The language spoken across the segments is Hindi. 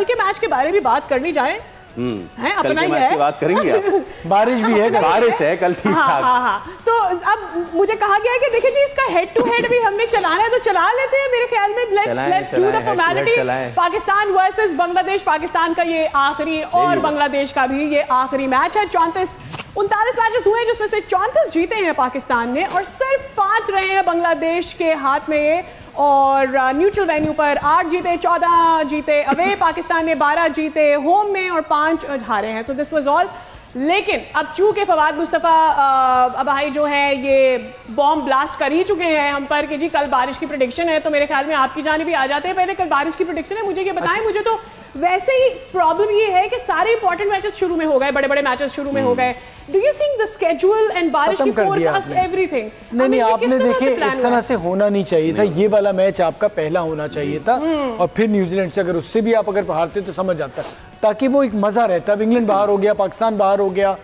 के मैच के बारे में बात करनी जाए है अपना ही है, बात करेंगे आप। बारिश भी है, बारिश है कल, ठीक ठाक। हाँ। तो अब मुझे कहा गया है कि देखिए जी इसका हेड टू हेड भी हमने चलाना है तो चला लेते हैं मेरे ख्याल में। Let's do the formality. Pakistan versus Bangladesh, Pakistan का ये आखिरी और बांग्लादेश का भी ये आखिरी मैच है। 39 मैचेस हुए जिसमें से 34 जीते हैं पाकिस्तान ने और सिर्फ 5 रहे हैं बांग्लादेश के हाथ में, और न्यूट्रल वेन्यू पर 8 जीते, 14 जीते अवे पाकिस्तान ने, 12 जीते होम में और 5 हारे हैं। So this was all. लेकिन अब चूंकि फवाद मुस्तफ़ा भाई जो है ये बॉम्ब ब्लास्ट कर ही चुके हैं हम पर कि जी कल बारिश की प्रेडिक्शन है, तो मेरे ख्याल में आपकी जानिब भी आ जाते हैं। पहले कल बारिश की प्रेडिक्शन है, मुझे ये बताएं। मुझे तो वैसे ही प्रॉब्लम ये है कि सारे इंपॉर्टेंट मैचेस शुरू में हो गए, बड़े बड़े मैचेस शुरू में हो गए। Do you think the schedule and बारिश की फोरकास्ट एवरीथिंग? नहीं, आपने देखिए इस तरह से होना नहीं चाहिए था। ये वाला मैच आपका पहला होना चाहिए था और फिर न्यूजीलैंड से अगर उससे भी आप अगर हारते तो समझ आता, ताकि वो एक मजा रहता। अब इंग्लैंड बाहर हो गया, पाकिस्तान बाहर हो गया,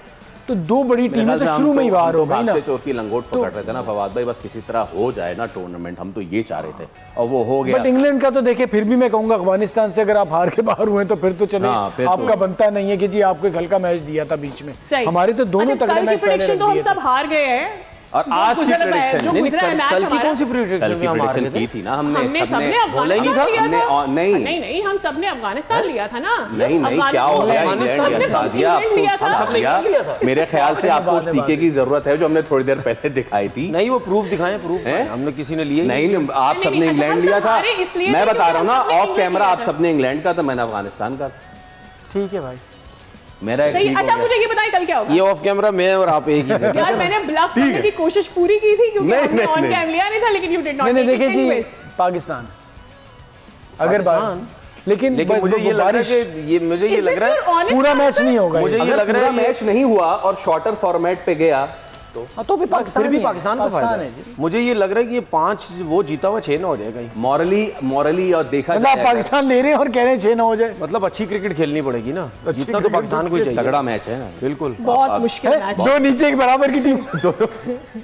तो 2 बड़ी टीमें तो शुरू में ही बाहर हो गई ना। चोर की लंगोट पकड़ रहे थे ना फवाद भाई, बस किसी तरह हो जाए ना टूर्नामेंट, हम तो ये चाह रहे थे और वो हो गया। बट इंग्लैंड का तो देखिए फिर भी मैं कहूंगा अफगानिस्तान से अगर आप हार के बाहर हुए तो फिर तो चले, आपका बनता नहीं है कि जी आपको एक हल्का मैच दिया था बीच में। हमारे तो दोनों तगड़े मैच पहले तो हम सब हार गए हैं। और आज की प्रेडिक्शन कल की कौन सी प्रेडिक्शन की थी ना हमने सबने नहीं हम सबने अफगानिस्तान लिया था ना। नहीं क्या हो गया, मेरे ख्याल से आपको उस टीके की जरूरत है जो हमने थोड़ी देर पहले दिखाई थी। नहीं वो प्रूफ दिखाएं, प्रूफ हमने किसी ने लिए नहीं, आप सबने इंग्लैंड लिया था। मैं बता रहा हूँ ना ऑफ कैमरा, आप सबने इंग्लैंड का था, मैंने अफगानिस्तान का। ठीक है भाई, मेरा सही। अच्छा मुझे ये बताएं कल क्या होगा? ये ऑफ कैमरा मैं और आप एक ही थे। यार मैंने ब्लफ करने की कोशिश पूरी की थी क्योंकि हमने ऑन कैम लिया नहीं था, लेकिन यू डिड नॉट। नहीं देखिए जी पाकिस्तान अगर लेकिन मुझे ये लग रहा है कि मुझे ये लग रहा है पूरा मैच नहीं होगा। मुझे ये लग रहा है मैच नहीं हुआ और शॉर्टर फॉर्मेट पे गया तो भी पाकिस्तान का फायदा है। मुझे ये लग रहा है कि ये 5 वो जीता हुआ 6 ना हो जाएगा। मॉरली और देखा जाए पाकिस्तान ले रहे हैं और कह रहे हैं 6 ना हो जाए, मतलब अच्छी क्रिकेट खेलनी पड़ेगी ना, जीतना तो पाकिस्तान को ही चाहिए। तगड़ा मैच है ना, बिल्कुल बहुत मुश्किल मैच, दो नीचे एक बराबर की टीम।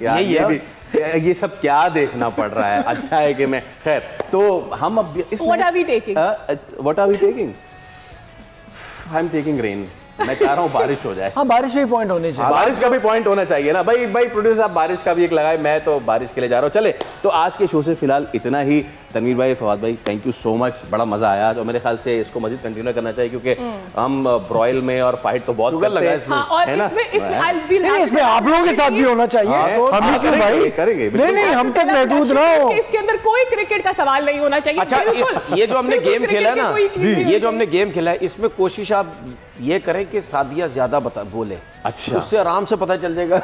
यही है, ये सब क्या देखना पड़ रहा है। अच्छा है कि मैं खैर, तो हम अब what are we taking? I am taking rain. मैं चाह रहा हूँ बारिश हो जाए। हाँ बारिश भी पॉइंट होने चाहिए, बारिश का भी पॉइंट होना चाहिए ना भाई। प्रोड्यूसर साहब बारिश का भी एक लगाए, मैं तो बारिश के लिए जा रहा हूँ। चले तो आज के शो से फिलहाल इतना ही। तनवीर भाई, फवाद भाई, थैंक यू सो मच, बड़ा मजा आया। तो मेरे ख्याल से इसको मजीद कंटिन्यू करना चाहिए क्योंकि हम ब्रॉयल में और फाइट तो बहुत लगा है इसमें, है ना? इसमें आप लोगों के साथ भी होना चाहिए। हम क्यों भाई करेंगे? नहीं हम तक महदूद ना हो। इसके अंदर कोई क्रिकेट का सवाल नहीं होना चाहिए। अच्छा ये जो हमने गेम खेला है ना, ये जो हमने गेम खेला है, इसमें कोशिश आप ये करें कि सादिया ज्यादा बोले। अच्छा, उससे आराम से पता चल जाएगा।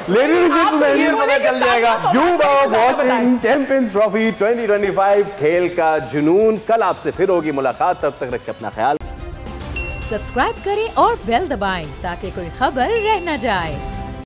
लेडीज एंड जेंटलमैन, पता चल जाएगा। You are watching Champions Trophy 2025 खेल का जुनून। कल आपसे फिर होगी मुलाकात, तब तक रखें अपना ख्याल। सब्सक्राइब करें और बेल दबाएं ताकि कोई खबर रह न जाए।